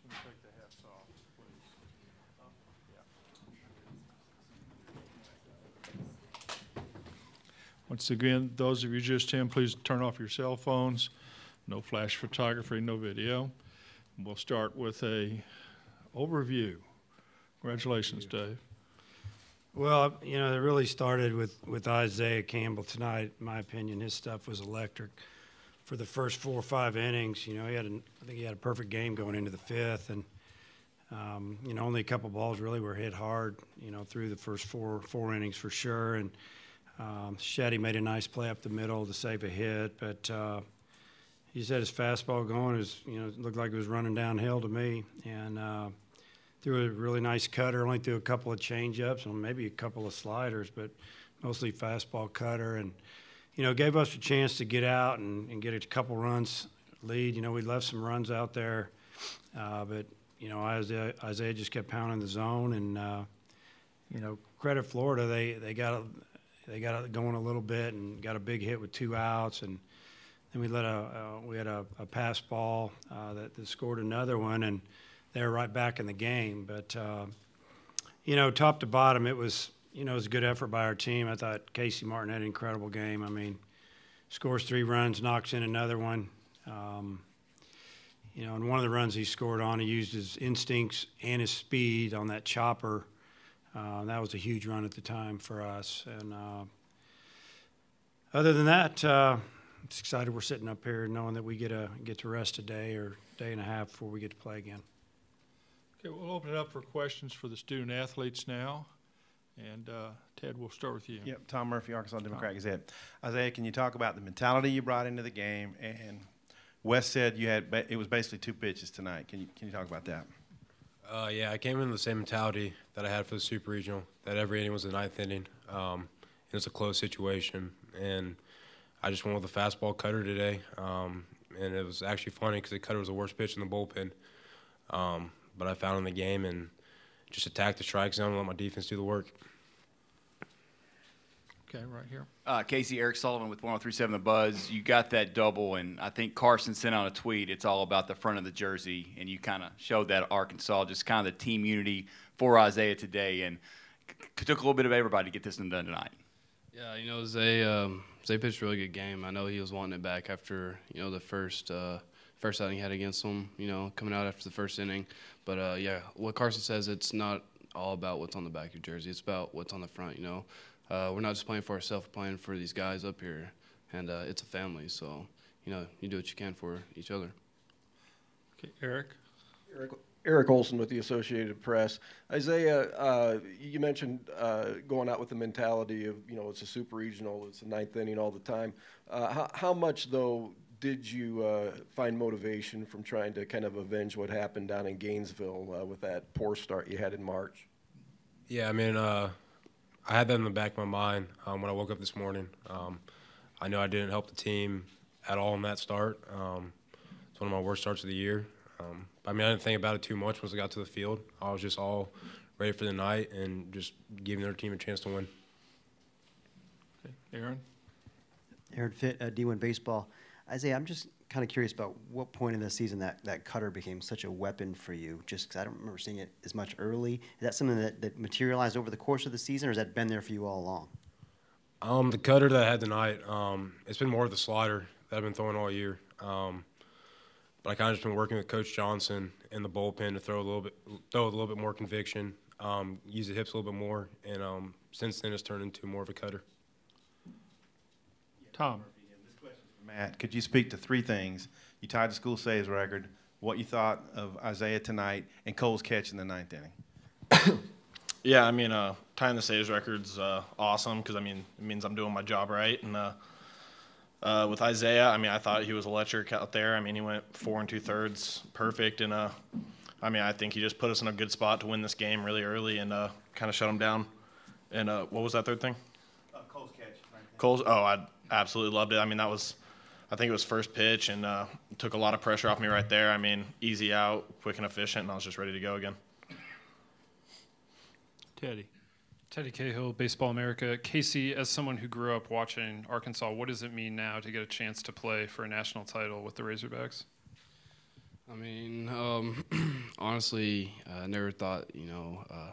Can we take the hats off, please? Once again, those of you just in, please turn off your cell phones. No flash photography, no video. We'll start with a overview. Congratulations, Dave. Well, you know, it really started with Isaiah Campbell tonight. In my opinion, his stuff was electric. For the first 4 or 5 innings, you know, I think he had a perfect game going into the 5th, and you know, only a couple balls really were hit hard, you know, through the first four innings for sure. And Shetty made a nice play up the middle to save a hit, but he said his fastball going is, you know, it looked like it was running downhill to me, and threw a really nice cutter, only threw a couple of changeups and maybe a couple of sliders, but mostly fastball cutter. And, you know, gave us a chance to get out and get a couple runs lead. You know, we left some runs out there, but, you know, Isaiah just kept pounding the zone. And, you know, credit Florida, they got it going a little bit and got a big hit with 2 outs. And then we had a pass ball that scored another one, and they were right back in the game. But, you know, top to bottom, it was a good effort by our team. I thought Casey Martin had an incredible game. I mean, scores 3 runs, knocks in another one. You know, and one of the runs he scored on, he used his instincts and his speed on that chopper. That was a huge run at the time for us. And other than that, I'm just excited we're sitting up here knowing that we get to rest a day or day and a half before we get to play again. Okay, we'll open it up for questions for the student athletes now. And Ted, we'll start with you. Yep, Tom Murphy, Arkansas Democrat Gazette. Isaiah, can you talk about the mentality you brought into the game? And Wes said you had it was basically 2 pitches tonight. Can you talk about that? Yeah, I came in with the same mentality that I had for the Super Regional, that every inning was the 9th inning. It was a close situation, and I just went with a fastball cutter today. And it was actually funny because the cutter was the worst pitch in the bullpen. But I found in the game and just attacked the strike zone and let my defense do the work. Okay, right here. Casey, Eric Sullivan with 103.7 The Buzz. You got that double, and I think Carson sent out a tweet. It's all about the front of the jersey, and you kind of showed that at Arkansas, just kind of the team unity for Isaiah today, and took a little bit of everybody to get this one done tonight. Yeah, you know, Zay pitched a really good game. I know he was wanting it back after, you know, the first outing he had against him, you know, coming out after the first inning. But, yeah, what Carson says, it's not all about what's on the back of your jersey. It's about what's on the front, you know. We're not just playing for ourselves, we're playing for these guys up here. And it's a family, so, you know, you do what you can for each other. Okay, Eric. Eric Olson with the Associated Press. Isaiah, you mentioned going out with the mentality of, you know, it's a super regional, it's the 9th inning all the time. How much, though, did you find motivation from trying to kind of avenge what happened down in Gainesville with that poor start you had in March? Yeah, I mean, I had that in the back of my mind when I woke up this morning. I know I didn't help the team at all in that start. It's one of my worst starts of the year. I mean, I didn't think about it too much once I got to the field. I was just all ready for the night and just giving their team a chance to win. Okay, Aaron. Aaron Fitt, D1 Baseball. Isaiah, I'm just kind of curious about what point in the season that cutter became such a weapon for you, just because I don't remember seeing it as much early. Is that something that materialized over the course of the season, or has that been there for you all along? The cutter that I had tonight, it's been more of the slider that I've been throwing all year. But I kind of just been working with Coach Johnson in the bullpen to throw with a little bit more conviction, use the hips a little bit more, and since then it's turned into more of a cutter. Tom. Matt, could you speak to 3 things? You tied the school saves record, what you thought of Isaiah tonight, and Cole's catch in the 9th inning. Yeah, I mean, tying the saves record's awesome because, I mean, it means I'm doing my job right. And with Isaiah, I mean, I thought he was electric out there. I mean, he went 4 2/3 perfect. And, I mean, I think he just put us in a good spot to win this game really early and kind of shut him down. And what was that 3rd thing? Cole's catch. Cole's, I absolutely loved it. I mean, I think it was first pitch and took a lot of pressure off me right there. I mean, easy out, quick and efficient, and I was just ready to go again. Teddy Cahill, Baseball America. Casey, as someone who grew up watching Arkansas, what does it mean now to get a chance to play for a national title with the Razorbacks? I mean, honestly, I never thought,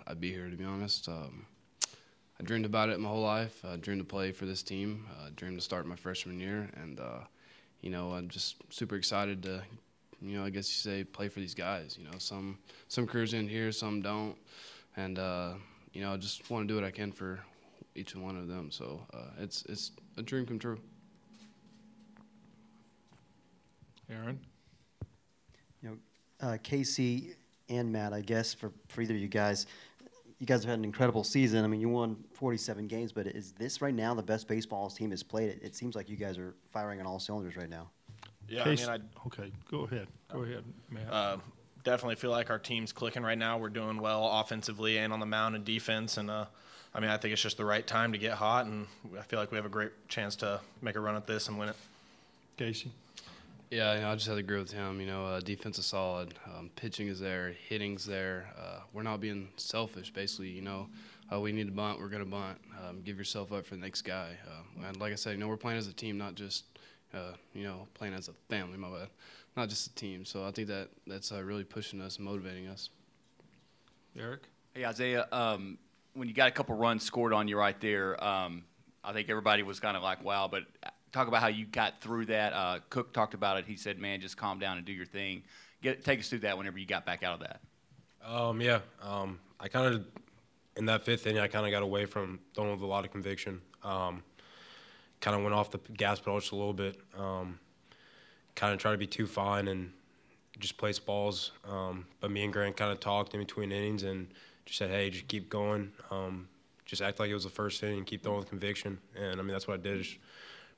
I'd be here, to be honest. I dreamed about it my whole life. I dreamed to play for this team. I dreamed to start my freshman year. And, I'm just super excited to, I guess you say, play for these guys. Some careers end here, some don't. And, I just want to do what I can for each one of them. So it's a dream come true. Aaron? Casey and Matt, I guess, for either of you guys have had an incredible season. I mean, you won 47 games, but is this right now the best baseball this team has played? It seems like you guys are firing on all cylinders right now. Yeah, Casey, I mean, okay, go ahead, Matt. definitely feel like our team's clicking right now. We're doing well offensively and on the mound and defense. And, I think it's just the right time to get hot, and I feel like we have a great chance to make a run at this and win it. Casey? Yeah, I just had to agree with him. Defense is solid. Pitching is there. Hitting's there. We're not being selfish, basically. We need to bunt. We're going to bunt. Give yourself up for the next guy. And like I said, we're playing as a team, not just, playing as a family, my bad. Not just a team. So I think that's really pushing us and motivating us. Eric? Hey, Isaiah, when you got a couple runs scored on you right there, I think everybody was kind of like, wow, but talk about how you got through that. Cook talked about it. He said, man, just calm down and do your thing. Take us through that whenever you got back out of that. I kind of, in that fifth inning, I kind of got away from throwing with a lot of conviction. Kind of went off the gas pedal just a little bit. Kind of tried to be too fine and just place balls. But me and Grant kind of talked in between innings and just said, hey, just keep going. Just act like it was the first inning and keep throwing with conviction. And, that's what I did. Just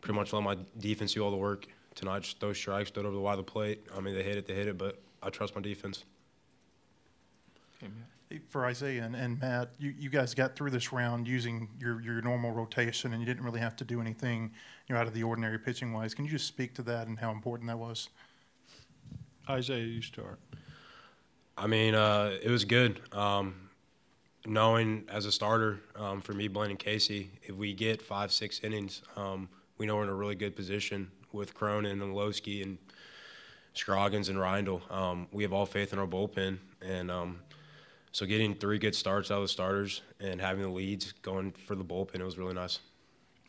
pretty much let my defense do all the work tonight. Just throw strikes, throw it over the wide of the plate. They hit it, but I trust my defense. For Isaiah and Matt, you guys got through this round using your normal rotation, and you didn't really have to do anything out of the ordinary pitching-wise. Can you just speak to that and how important that was? Isaiah, you start. It was good. Knowing as a starter, for me, Blaine and Casey, if we get 5-6 innings, we know we're in a really good position with Cronin and Lowski and Scroggins and Reindl. We have all faith in our bullpen, and so getting 3 good starts out of the starters and having the leads going for the bullpen, it was really nice.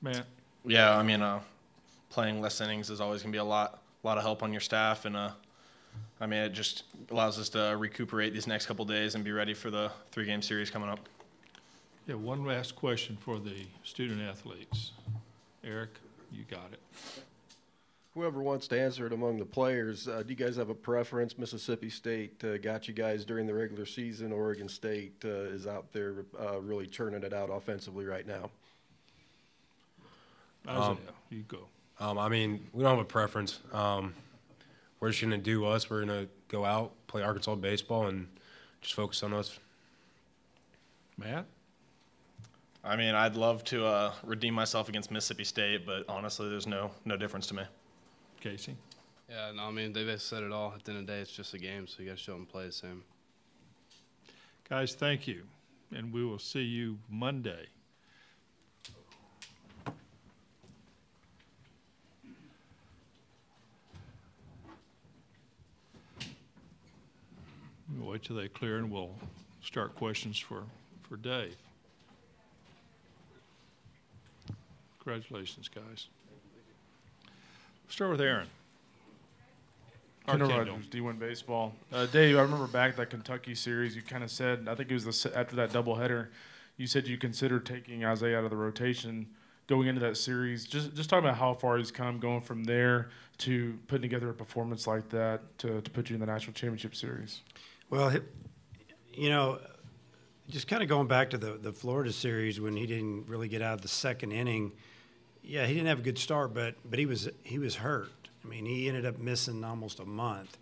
Matt? Yeah, playing less innings is always going to be a lot of help on your staff, and it just allows us to recuperate these next couple days and be ready for the 3-game series coming up. Yeah, one last question for the student athletes. Eric, you got it. Whoever wants to answer it among the players, do you guys have a preference? Mississippi State got you guys during the regular season. Oregon State is out there really churning it out offensively right now. Isaiah, you go. We don't have a preference. We're just going to do us. We're going to go out, play Arkansas baseball, and just focus on us. Matt? I'd love to redeem myself against Mississippi State, but honestly, there's no difference to me. Casey? Yeah, they've said it all. At the end of the day, it's just a game, so you got to show them play the same. Guys, thank you, and we will see you Monday. We'll wait till they clear, and we'll start questions for Dave. Congratulations, guys. We'll start with Aaron. Kendall Rogers, D1 Baseball. Dave, I remember back at that Kentucky series, you kind of said, I think it was after that doubleheader, you said you considered taking Isaiah out of the rotation going into that series. Just talk about how far he's come going from there to putting together a performance like that to put you in the national championship series. Well, just kind of going back to the Florida series when he didn't really get out of the second inning. Yeah, he didn't have a good start, but he was hurt. He ended up missing almost a month,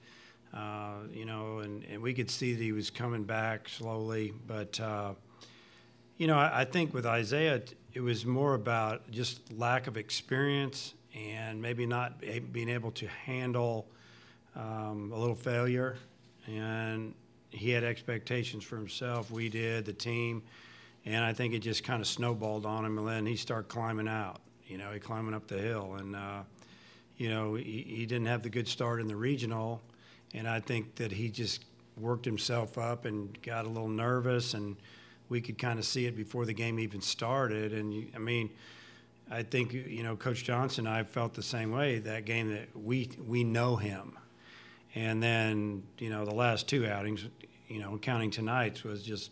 and we could see that he was coming back slowly. But, I think with Isaiah, it was more about just lack of experience and maybe not being able to handle a little failure. And he had expectations for himself. We did, the team. And I think it just kind of snowballed on him, and then he started climbing out. He climbing up the hill. And, he didn't have the good start in the regional. And I think that he just worked himself up and got a little nervous, and we could kind of see it before the game even started. And I mean, I think, Coach Johnson and I felt the same way that game, that we know him. And then, the last two outings, counting tonight's, was just,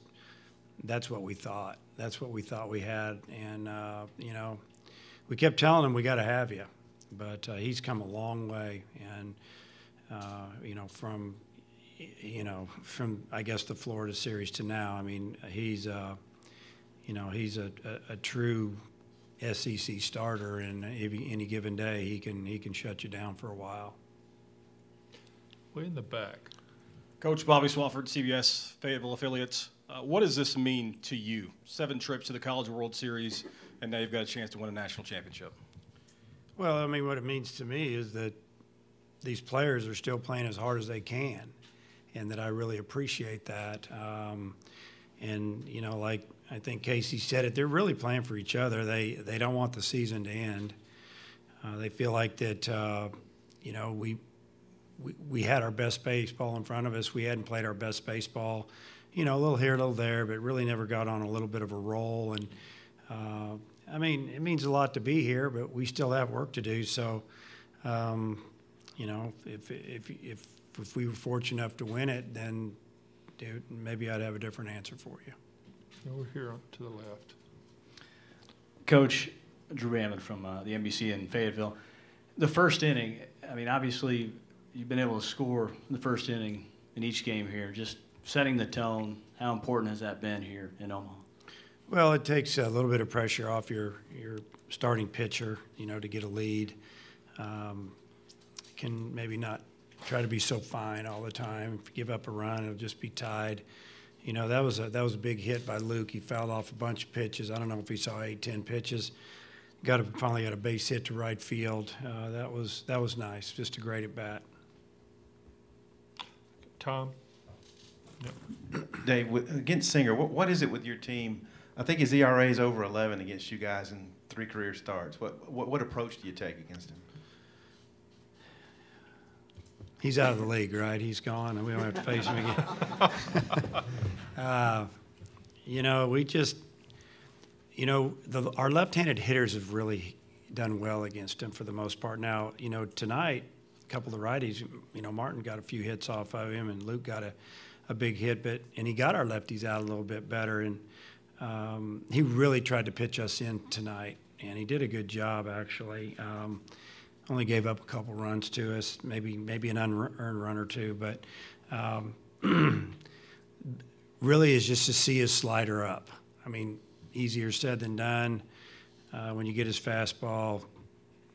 that's what we thought. That's what we thought we had. And, we kept telling him, we got to have you. But he's come a long way. And, from I guess the Florida series to now, I mean, he's a true SEC starter, and any given day he can shut you down for a while. Way in the back. Coach Bobby Swafford, CWS Fayetteville affiliates. What does this mean to you? 7 trips to the College World Series, and now you've got a chance to win a national championship. Well, I mean, what it means to me is that these players are still playing as hard as they can, and that I really appreciate that. And, like I think Casey said it, they're really playing for each other. They don't want the season to end. They feel like that, we had our best baseball in front of us. We hadn't played our best baseball, a little here, a little there, but really never got on a little bit of a roll. And, I mean, it means a lot to be here, but we still have work to do. So, if we were fortunate enough to win it, then maybe I'd have a different answer for you. Over here to the left. Coach Drew Hammond from the NBC in Fayetteville. The first inning, I mean, obviously you've been able to score in the first inning in each game here. Just setting the tone, how important has that been here in Omaha? Well, it takes a little bit of pressure off your starting pitcher, to get a lead. Can maybe not try to be so fine all the time. If you give up a run, it'll just be tied. That was a big hit by Luke. He fouled off a bunch of pitches. I don't know if he saw 8, 10 pitches. Finally got a base hit to right field. That was nice. Just a great at bat. Tom? Dave, against Singer, what is it with your team? I think his ERA is over 11 against you guys in 3 career starts. What approach do you take against him? He's out of the league, right? He's gone, and we don't have to face him again. We just, our left-handed hitters have really done well against him for the most part. Now, tonight, a couple of the righties, Martin got a few hits off of him, and Luke got a big hit, and he got our lefties out a little bit better, and he really tried to pitch us in tonight, and he did a good job, actually. Only gave up a couple runs to us, maybe an unearned run or two, but really is just to see his slider up. I mean, easier said than done. When you get his fastball,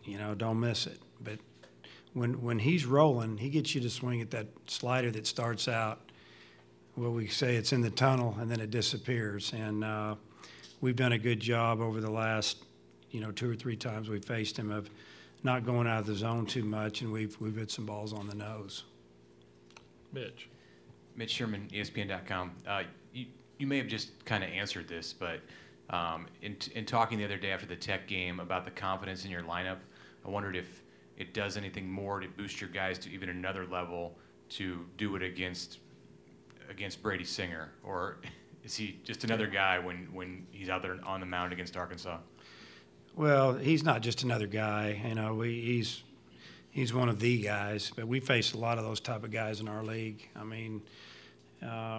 don't miss it. But when he's rolling, he gets you to swing at that slider that starts out, well, we say it's in the tunnel, and then it disappears. And we've done a good job over the last, 2 or 3 times we faced him of not going out of the zone too much, and we've hit some balls on the nose. Mitch. Mitch Sherman, ESPN.com. You may have just kind of answered this, but in talking the other day after the Tech game about the confidence in your lineup, I wondered if it does anything more to boost your guys to even another level to do it against Brady Singer, or is he just another guy when he's out there on the mound against Arkansas? Well, he's not just another guy. He's one of the guys. But we face a lot of those type of guys in our league. I mean,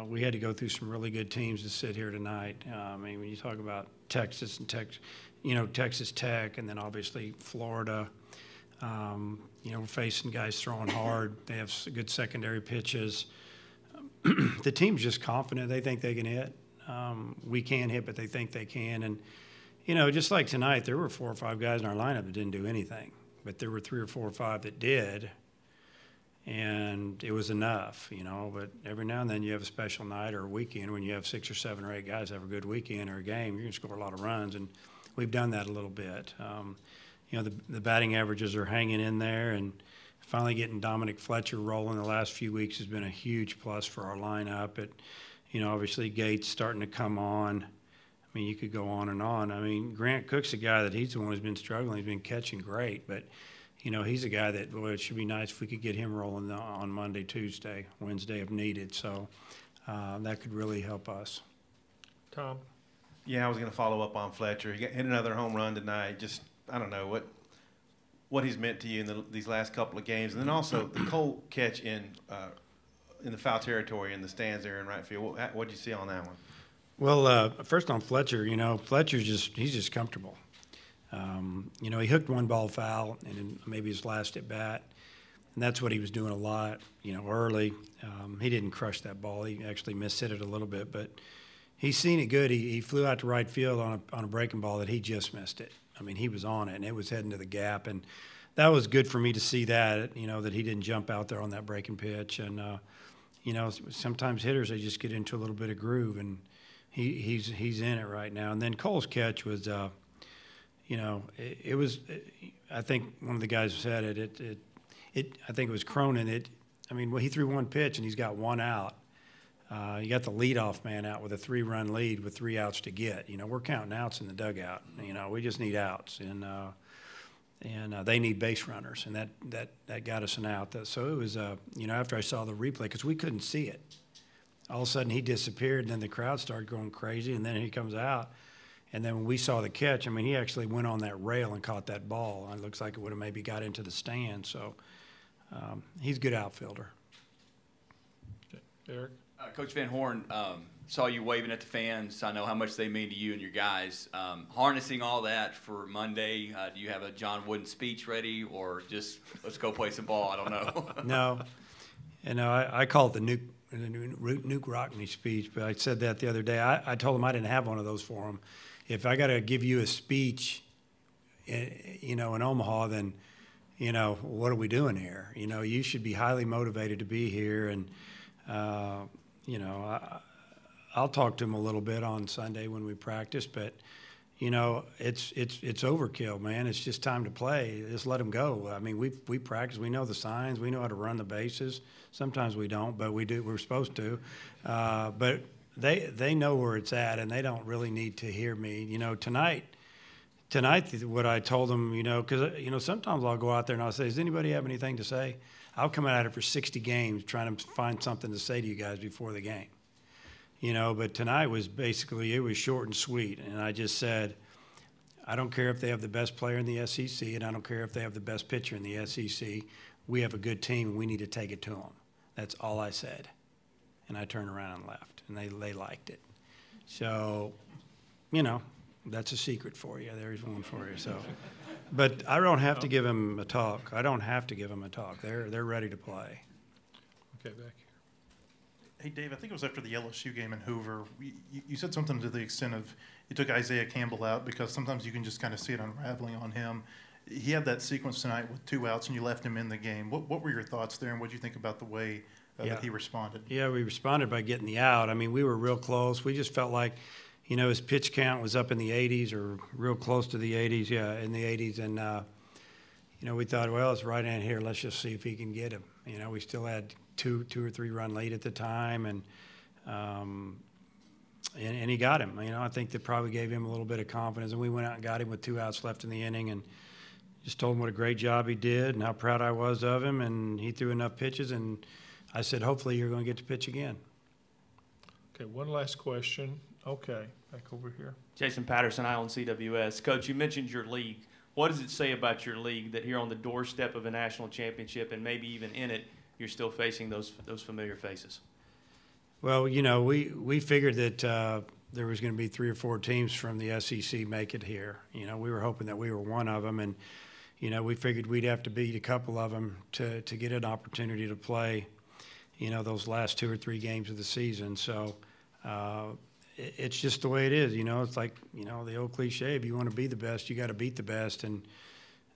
we had to go through some really good teams to sit here tonight. When you talk about Texas and Texas Tech, and then obviously Florida. We're facing guys throwing hard. They have good secondary pitches. The team's just confident. They think they can hit. We can't hit, but they think they can. And just like tonight, there were 4 or 5 guys in our lineup that didn't do anything, but there were 3 or 4 or 5 that did, and it was enough, But every now and then you have a special night or a weekend when you have 6 or 7 or 8 guys have a good weekend or a game, you're going to score a lot of runs, and we've done that a little bit. The batting averages are hanging in there, and finally getting Dominic Fletcher rolling the last few weeks has been a huge plus for our lineup. Obviously Gates starting to come on. You could go on and on. Grant Cook's a guy that he's the one who's been struggling. He's been catching great, but you know, he's a guy that, boy, it should be nice if we could get him rolling on Monday, Tuesday, Wednesday if needed. So that could really help us. Tom? Yeah, I was going to follow up on Fletcher. He hit another home run tonight. Just, I don't know what he's meant to you in these last couple of games. And then also the Cole catch in the foul territory in the stands there in right field. What did you see on that one? Well, first on Fletcher, you know, he's just comfortable. You know, he hooked one ball foul and maybe his last at bat, and that's what he was doing a lot, you know, early. He didn't crush that ball. He actually mishit it a little bit, but he's seen it good. He flew out to right field on a breaking ball that he just missed it. I mean, he was on it, and it was heading to the gap, and that was good for me to see that, you know, that he didn't jump out there on that breaking pitch. And, you know, sometimes hitters, they just get into a little bit of groove, and he's in it right now. And then Cole's catch was, you know, it was. I think one of the guys said it. I think it was Cronin. I mean, well, he threw one pitch and he's got one out. You got the leadoff man out with a 3-run lead with 3 outs to get. You know, we're counting outs in the dugout. You know, we just need outs, and they need base runners, and that got us an out. So it was, you know, after I saw the replay, because we couldn't see it. All of a sudden he disappeared, and then the crowd started going crazy, and then he comes out. And then when we saw the catch, I mean, he actually went on that rail and caught that ball. It looks like it would have maybe got into the stand. So he's a good outfielder. Okay. Eric? Coach Van Horn, saw you waving at the fans. I know how much they mean to you and your guys. Harnessing all that for Monday, do you have a John Wooden speech ready, or just let's go play some ball? I don't know. No. You know, I call it the Nuke Rockney speech, but I said that the other day. I told him I didn't have one of those for him. If I got to give you a speech, you know, in Omaha, then, you know, what are we doing here? You know, you should be highly motivated to be here. And, you know, I'll talk to him a little bit on Sunday when we practice, but, you know, it's overkill, man. It's just time to play. Just let them go. I mean, we practice. We know the signs. We know how to run the bases. Sometimes we don't, but we do. We're supposed to. But they know where it's at, and they don't really need to hear me. You know, tonight, what I told them, you know, because, you know, sometimes I'll go out there and I'll say, does anybody have anything to say? I'll come out of it for 60 games trying to find something to say to you guys before the game. You know, but tonight was basically, it was short and sweet. And I just said, I don't care if they have the best player in the SEC, and I don't care if they have the best pitcher in the SEC. We have a good team, and we need to take it to them. That's all I said. And I turned around and left, and they liked it. So, you know, that's a secret for you. There's one for you. So, but I don't have to give them a talk. I don't have to give them a talk. They're ready to play. Okay, back here. Hey, Dave, I think it was after the LSU game in Hoover. You said something to the extent of you took Isaiah Campbell out because sometimes you can just kind of see it unraveling on him. He had that sequence tonight with 2 outs, and you left him in the game. What were your thoughts there, and what did you think about the way that he responded? Yeah, we responded by getting the out. I mean, we were real close. We just felt like, you know, his pitch count was up in the 80s or real close to the 80s, in the 80s. And, you know, we thought, well, it's right in here. Let's just see if he can get him. You know, we still had two or 3 run lead at the time, and he got him. You know, I think that probably gave him a little bit of confidence, and we went out and got him with 2 outs left in the inning, and just told him what a great job he did and how proud I was of him, and he threw enough pitches, and I said, hopefully you're going to get to pitch again. Okay, one last question. Okay, back over here. Jason Patterson, Island CWS. Coach, you mentioned your league. What does it say about your league that here on the doorstep of a national championship, and maybe even in it, you're still facing those familiar faces? Well, you know, we figured that there was going to be 3 or 4 teams from the SEC make it here. You know, we were hoping that we were one of them, and, you know, we figured we'd have to beat a couple of them to get an opportunity to play, you know, those last 2 or 3 games of the season. So it's just the way it is. You know, it's like, you know, the old cliche, if you want to be the best, you got to beat the best. And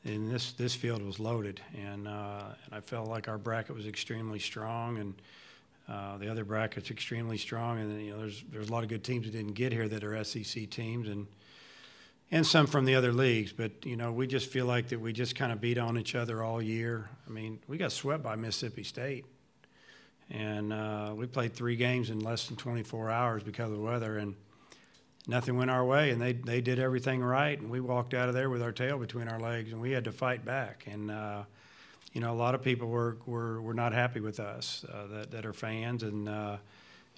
this field was loaded, and I felt like our bracket was extremely strong, and the other bracket's extremely strong. And, you know, there's a lot of good teams that didn't get here that are SEC teams, and some from the other leagues. But, you know, we just feel like that we just kind of beat on each other all year. I mean, we got swept by Mississippi State, and we played 3 games in less than 24 hours because of the weather. And nothing went our way, and they did everything right, and we walked out of there with our tail between our legs, and we had to fight back. And you know, a lot of people were not happy with us that are fans, and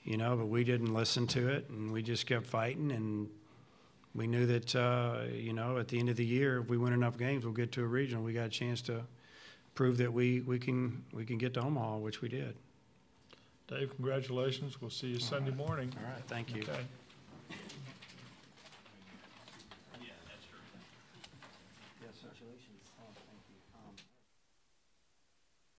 you know, but we didn't listen to it, and we just kept fighting, and we knew that you know, at the end of the year, if we win enough games, we'll get to a regional. We got a chance to prove that we can get to Omaha, which we did. Dave, congratulations. We'll see you Sunday morning. All right, thank you. Okay.